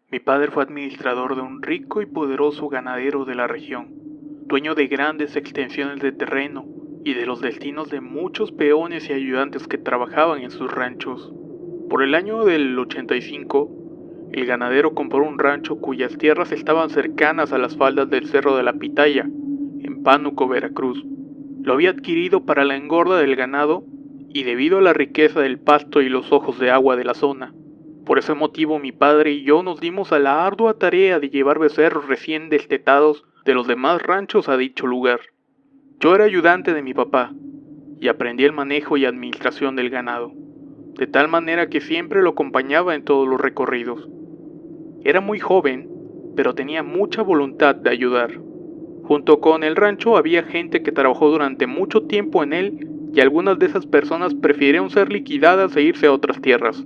Mi padre fue administrador de un rico y poderoso ganadero de la región, dueño de grandes extensiones de terreno y de los destinos de muchos peones y ayudantes que trabajaban en sus ranchos. Por el año del 85, el ganadero compró un rancho cuyas tierras estaban cercanas a las faldas del Cerro de la Pitaya, en Pánuco, Veracruz. Lo había adquirido para la engorda del ganado y debido a la riqueza del pasto y los ojos de agua de la zona. Por ese motivo mi padre y yo nos dimos a la ardua tarea de llevar becerros recién destetados de los demás ranchos a dicho lugar. Yo era ayudante de mi papá y aprendí el manejo y administración del ganado, de tal manera que siempre lo acompañaba en todos los recorridos. Era muy joven, pero tenía mucha voluntad de ayudar. Junto con el rancho había gente que trabajó durante mucho tiempo en él y algunas de esas personas prefirieron ser liquidadas e irse a otras tierras.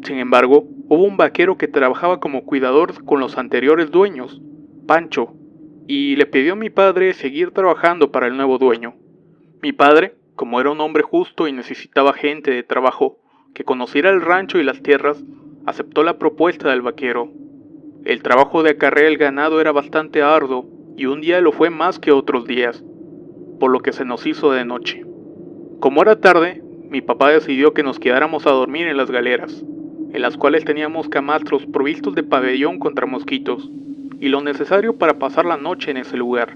Sin embargo, hubo un vaquero que trabajaba como cuidador con los anteriores dueños, Pancho, y le pidió a mi padre seguir trabajando para el nuevo dueño. Mi padre, como era un hombre justo y necesitaba gente de trabajo que conociera el rancho y las tierras, aceptó la propuesta del vaquero. El trabajo de acarrear el ganado era bastante arduo y un día lo fue más que otros días, por lo que se nos hizo de noche. Como era tarde, mi papá decidió que nos quedáramos a dormir en las galeras, en las cuales teníamos camastros provistos de pabellón contra mosquitos, y lo necesario para pasar la noche en ese lugar.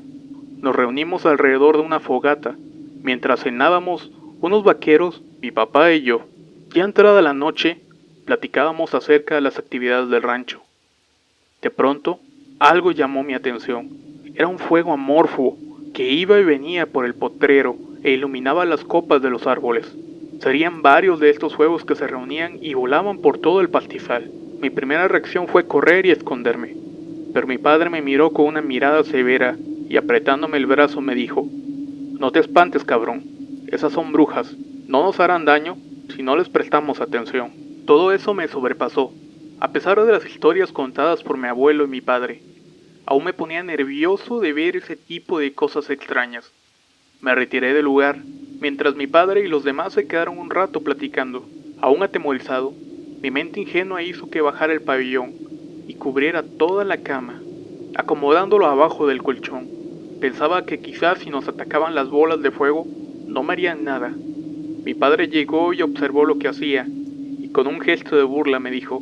Nos reunimos alrededor de una fogata, mientras cenábamos unos vaqueros, mi papá y yo. Ya entrada la noche, platicábamos acerca de las actividades del rancho. De pronto, algo llamó mi atención. Era un fuego amorfo que iba y venía por el potrero e iluminaba las copas de los árboles. Serían varios de estos fuegos que se reunían y volaban por todo el pastizal. Mi primera reacción fue correr y esconderme, pero mi padre me miró con una mirada severa y apretándome el brazo me dijo: "No te espantes, cabrón. Esas son brujas. No nos harán daño si no les prestamos atención". Todo eso me sobrepasó. A pesar de las historias contadas por mi abuelo y mi padre, aún me ponía nervioso de ver ese tipo de cosas extrañas. Me retiré del lugar, mientras mi padre y los demás se quedaron un rato platicando. Aún atemorizado, mi mente ingenua hizo que bajara el pabellón y cubriera toda la cama, acomodándolo abajo del colchón. Pensaba que quizás si nos atacaban las bolas de fuego, no me harían nada. Mi padre llegó y observó lo que hacía, y con un gesto de burla me dijo: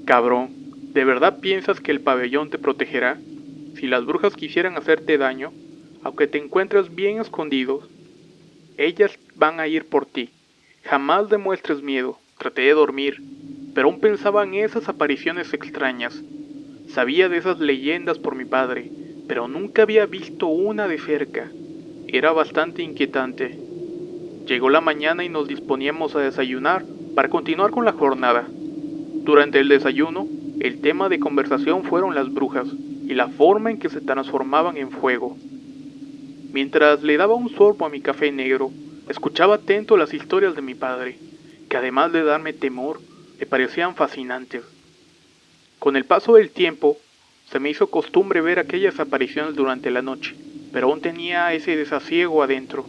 "Cabrón, ¿de verdad piensas que el pabellón te protegerá? Si las brujas quisieran hacerte daño, aunque te encuentres bien escondidos, ellas van a ir por ti. Jamás demuestres miedo". Traté de dormir, pero aún pensaba en esas apariciones extrañas. Sabía de esas leyendas por mi padre, pero nunca había visto una de cerca. Era bastante inquietante. Llegó la mañana y nos disponíamos a desayunar para continuar con la jornada. Durante el desayuno, el tema de conversación fueron las brujas y la forma en que se transformaban en fuego. Mientras le daba un sorbo a mi café negro, escuchaba atento las historias de mi padre, que además de darme temor, me parecían fascinantes. Con el paso del tiempo, se me hizo costumbre ver aquellas apariciones durante la noche, pero aún tenía ese desasiego adentro.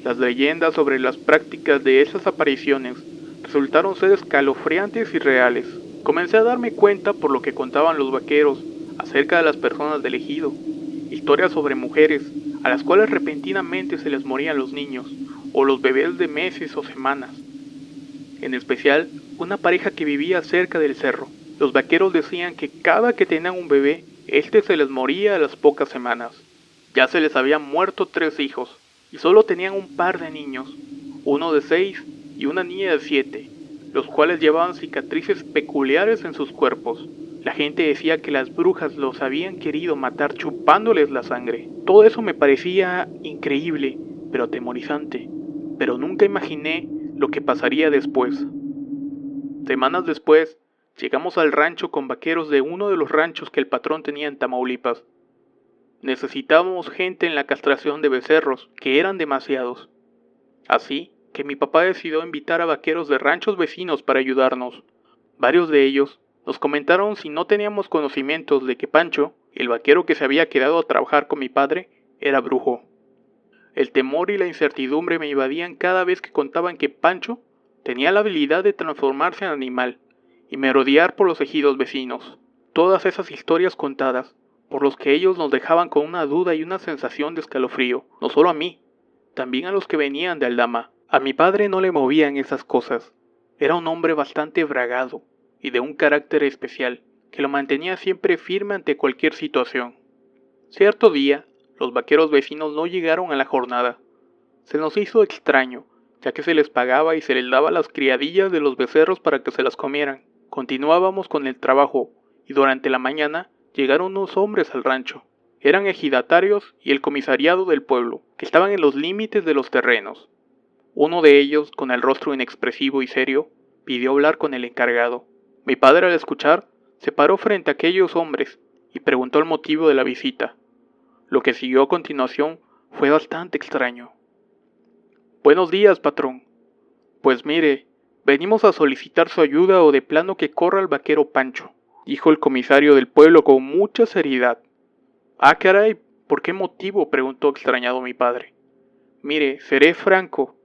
Las leyendas sobre las prácticas de esas apariciones resultaron ser escalofriantes y reales. Comencé a darme cuenta por lo que contaban los vaqueros acerca de las personas del ejido, historias sobre mujeres a las cuales repentinamente se les morían los niños o los bebés de meses o semanas. En especial, una pareja que vivía cerca del cerro. Los vaqueros decían que cada que tenían un bebé, este se les moría a las pocas semanas. Ya se les habían muerto 3 hijos, y solo tenían un par de niños, uno de 6 y una niña de 7, los cuales llevaban cicatrices peculiares en sus cuerpos. La gente decía que las brujas los habían querido matar chupándoles la sangre. Todo eso me parecía increíble, pero atemorizante, pero nunca imaginé lo que pasaría después. Semanas después, llegamos al rancho con vaqueros de uno de los ranchos que el patrón tenía en Tamaulipas. Necesitábamos gente en la castración de becerros, que eran demasiados. Así que mi papá decidió invitar a vaqueros de ranchos vecinos para ayudarnos. Varios de ellos nos comentaron si no teníamos conocimientos de que Pancho, el vaquero que se había quedado a trabajar con mi padre, era brujo. El temor y la incertidumbre me invadían cada vez que contaban que Pancho tenía la habilidad de transformarse en animal y merodear por los ejidos vecinos. todas esas historias contadas, por los que ellos nos dejaban con una duda y una sensación de escalofrío, no solo a mí, también a los que venían de Aldama. A mi padre no le movían esas cosas. Era un hombre bastante bragado y de un carácter especial, que lo mantenía siempre firme ante cualquier situación. Cierto día, los vaqueros vecinos no llegaron a la jornada. Se nos hizo extraño, ya que se les pagaba y se les daba las criadillas de los becerros para que se las comieran. Continuábamos con el trabajo, y durante la mañana llegaron unos hombres al rancho. Eran ejidatarios y el comisariado del pueblo, que estaban en los límites de los terrenos. Uno de ellos, con el rostro inexpresivo y serio, pidió hablar con el encargado. Mi padre, al escuchar, se paró frente a aquellos hombres y preguntó el motivo de la visita. Lo que siguió a continuación fue bastante extraño. Buenos días, patrón. Pues mire, venimos a solicitar su ayuda o de plano que corra el vaquero Pancho, dijo el comisario del pueblo con mucha seriedad. Ah, caray, ¿por qué motivo?, preguntó extrañado mi padre. Mire, seré franco.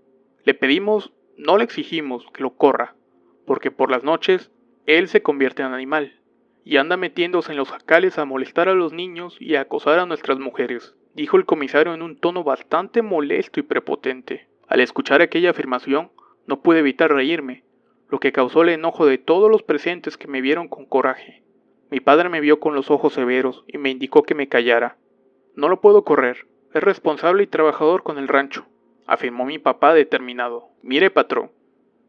Le pedimos, no le exigimos que lo corra, porque por las noches él se convierte en animal y anda metiéndose en los jacales a molestar a los niños y a acosar a nuestras mujeres, dijo el comisario en un tono bastante molesto y prepotente. Al escuchar aquella afirmación, no pude evitar reírme, lo que causó el enojo de todos los presentes que me vieron con coraje. Mi padre me vio con los ojos severos y me indicó que me callara. No lo puedo correr, es responsable y trabajador con el rancho, afirmó mi papá determinado. Mire, patrón,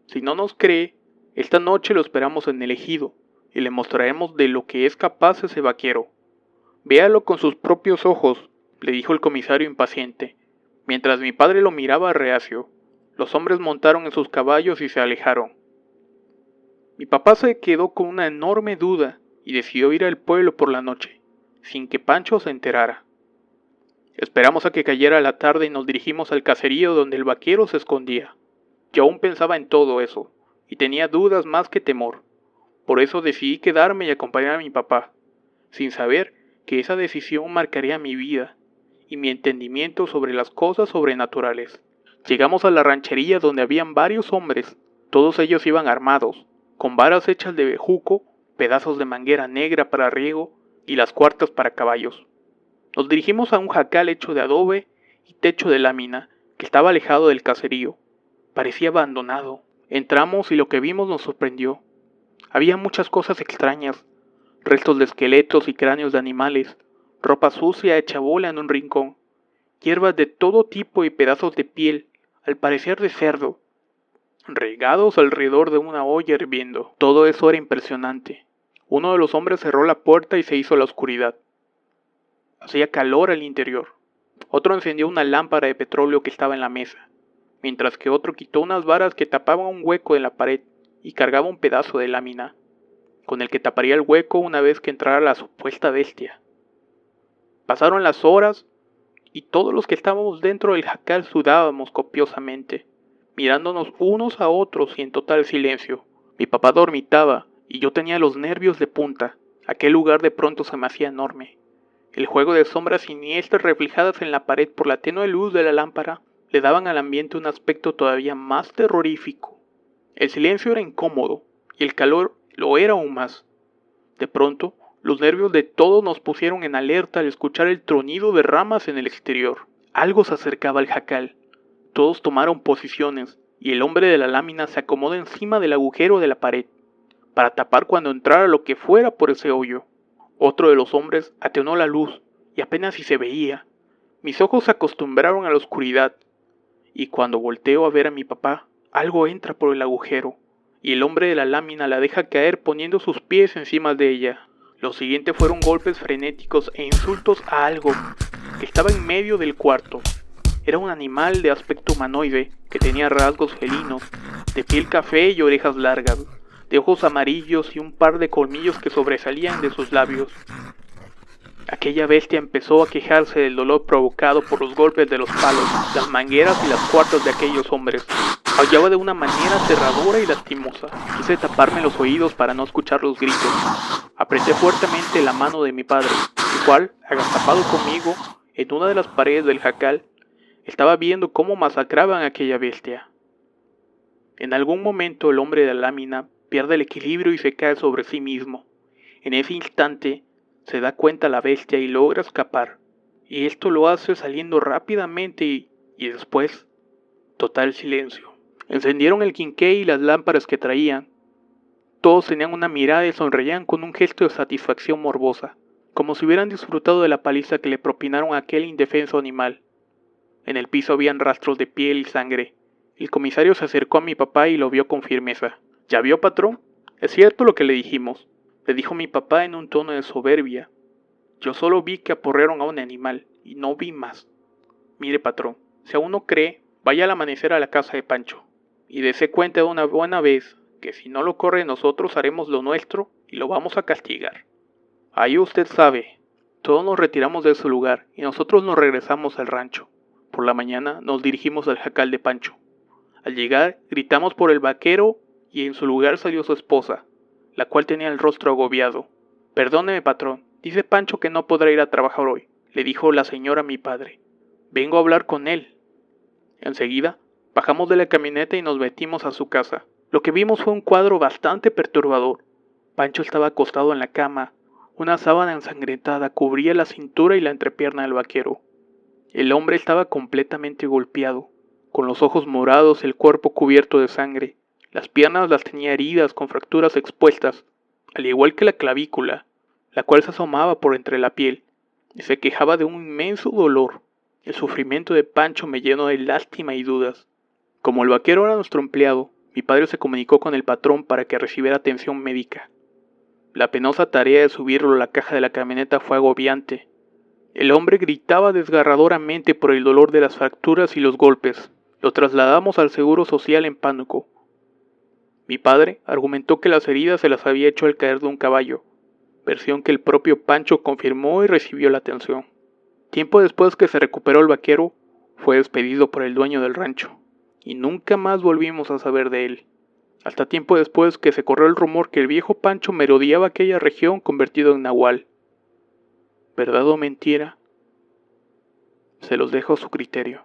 si no nos cree, esta noche lo esperamos en el ejido y le mostraremos de lo que es capaz ese vaquero. Véalo con sus propios ojos, le dijo el comisario impaciente. Mientras mi padre lo miraba reacio, los hombres montaron en sus caballos y se alejaron. Mi papá se quedó con una enorme duda y decidió ir al pueblo por la noche, sin que Pancho se enterara. Esperamos a que cayera la tarde y nos dirigimos al caserío donde el vaquero se escondía. Yo aún pensaba en todo eso, y tenía dudas más que temor. Por eso decidí quedarme y acompañar a mi papá, sin saber que esa decisión marcaría mi vida y mi entendimiento sobre las cosas sobrenaturales. Llegamos a la ranchería donde habían varios hombres, todos ellos iban armados, con varas hechas de bejuco, pedazos de manguera negra para riego y las cuartas para caballos. Nos dirigimos a un jacal hecho de adobe y techo de lámina que estaba alejado del caserío. Parecía abandonado. Entramos y lo que vimos nos sorprendió. Había muchas cosas extrañas, restos de esqueletos y cráneos de animales, ropa sucia hecha bola en un rincón, hierbas de todo tipo y pedazos de piel, al parecer de cerdo, regados alrededor de una olla hirviendo. Todo eso era impresionante. Uno de los hombres cerró la puerta y se hizo la oscuridad. Hacía calor al interior. Otro encendió una lámpara de petróleo que estaba en la mesa, mientras que otro quitó unas varas que tapaban un hueco en la pared y cargaba un pedazo de lámina, con el que taparía el hueco una vez que entrara la supuesta bestia. Pasaron las horas y todos los que estábamos dentro del jacal sudábamos copiosamente, mirándonos unos a otros y en total silencio. Mi papá dormitaba y yo tenía los nervios de punta. Aquel lugar de pronto se me hacía enorme. El juego de sombras siniestras reflejadas en la pared por la tenue luz de la lámpara le daban al ambiente un aspecto todavía más terrorífico. El silencio era incómodo y el calor lo era aún más. De pronto, los nervios de todos nos pusieron en alerta al escuchar el tronido de ramas en el exterior. Algo se acercaba al jacal. Todos tomaron posiciones y el hombre de la lámina se acomodó encima del agujero de la pared para tapar cuando entrara lo que fuera por ese hoyo. Otro de los hombres atenuó la luz y apenas si se veía. Mis ojos se acostumbraron a la oscuridad y cuando volteo a ver a mi papá, algo entra por el agujero y el hombre de la lámina la deja caer poniendo sus pies encima de ella. Lo siguiente fueron golpes frenéticos e insultos a algo que estaba en medio del cuarto. Era un animal de aspecto humanoide que tenía rasgos felinos, de piel café y orejas largas, de ojos amarillos y un par de colmillos que sobresalían de sus labios. Aquella bestia empezó a quejarse del dolor provocado por los golpes de los palos, las mangueras y las cuartas de aquellos hombres. Aullaba de una manera aterradora y lastimosa. Quise taparme los oídos para no escuchar los gritos. Apreté fuertemente la mano de mi padre, el cual, agazapado conmigo, en una de las paredes del jacal, estaba viendo cómo masacraban a aquella bestia. En algún momento el hombre de la lámina pierde el equilibrio y se cae sobre sí mismo. En ese instante se da cuenta la bestia y logra escapar. Y esto lo hace saliendo rápidamente y después, total silencio. Encendieron el quinqué y las lámparas que traían. Todos tenían una mirada y sonreían con un gesto de satisfacción morbosa, como si hubieran disfrutado de la paliza que le propinaron a aquel indefenso animal. En el piso habían rastros de piel y sangre. El comisario se acercó a mi papá y lo vio con firmeza. ¿Ya vio, patrón? Es cierto lo que le dijimos, le dijo mi papá en un tono de soberbia. Yo solo vi que aporrearon a un animal, y no vi más. Mire, patrón, si aún no cree, vaya al amanecer a la casa de Pancho, y dése cuenta de una buena vez que si no lo corre nosotros haremos lo nuestro y lo vamos a castigar. Ahí usted sabe. Todos nos retiramos de ese lugar y nosotros nos regresamos al rancho. Por la mañana nos dirigimos al jacal de Pancho. Al llegar, gritamos por el vaquero y en su lugar salió su esposa, la cual tenía el rostro agobiado. Perdóneme, patrón, dice Pancho que no podrá ir a trabajar hoy, le dijo la señora a mi padre. Vengo a hablar con él. Enseguida, bajamos de la camioneta y nos metimos a su casa. Lo que vimos fue un cuadro bastante perturbador. Pancho estaba acostado en la cama. Una sábana ensangrentada cubría la cintura y la entrepierna del vaquero. El hombre estaba completamente golpeado, con los ojos morados y el cuerpo cubierto de sangre. Las piernas las tenía heridas con fracturas expuestas, al igual que la clavícula, la cual se asomaba por entre la piel, y se quejaba de un inmenso dolor. El sufrimiento de Pancho me llenó de lástima y dudas. Como el vaquero era nuestro empleado, mi padre se comunicó con el patrón para que recibiera atención médica. La penosa tarea de subirlo a la caja de la camioneta fue agobiante. El hombre gritaba desgarradoramente por el dolor de las fracturas y los golpes. Lo trasladamos al Seguro Social en Pánuco. Mi padre argumentó que las heridas se las había hecho al caer de un caballo, versión que el propio Pancho confirmó y recibió la atención. Tiempo después que se recuperó el vaquero, fue despedido por el dueño del rancho, y nunca más volvimos a saber de él. Hasta tiempo después que se corrió el rumor que el viejo Pancho merodeaba aquella región convertido en nahual. ¿Verdad o mentira? Se los dejo a su criterio.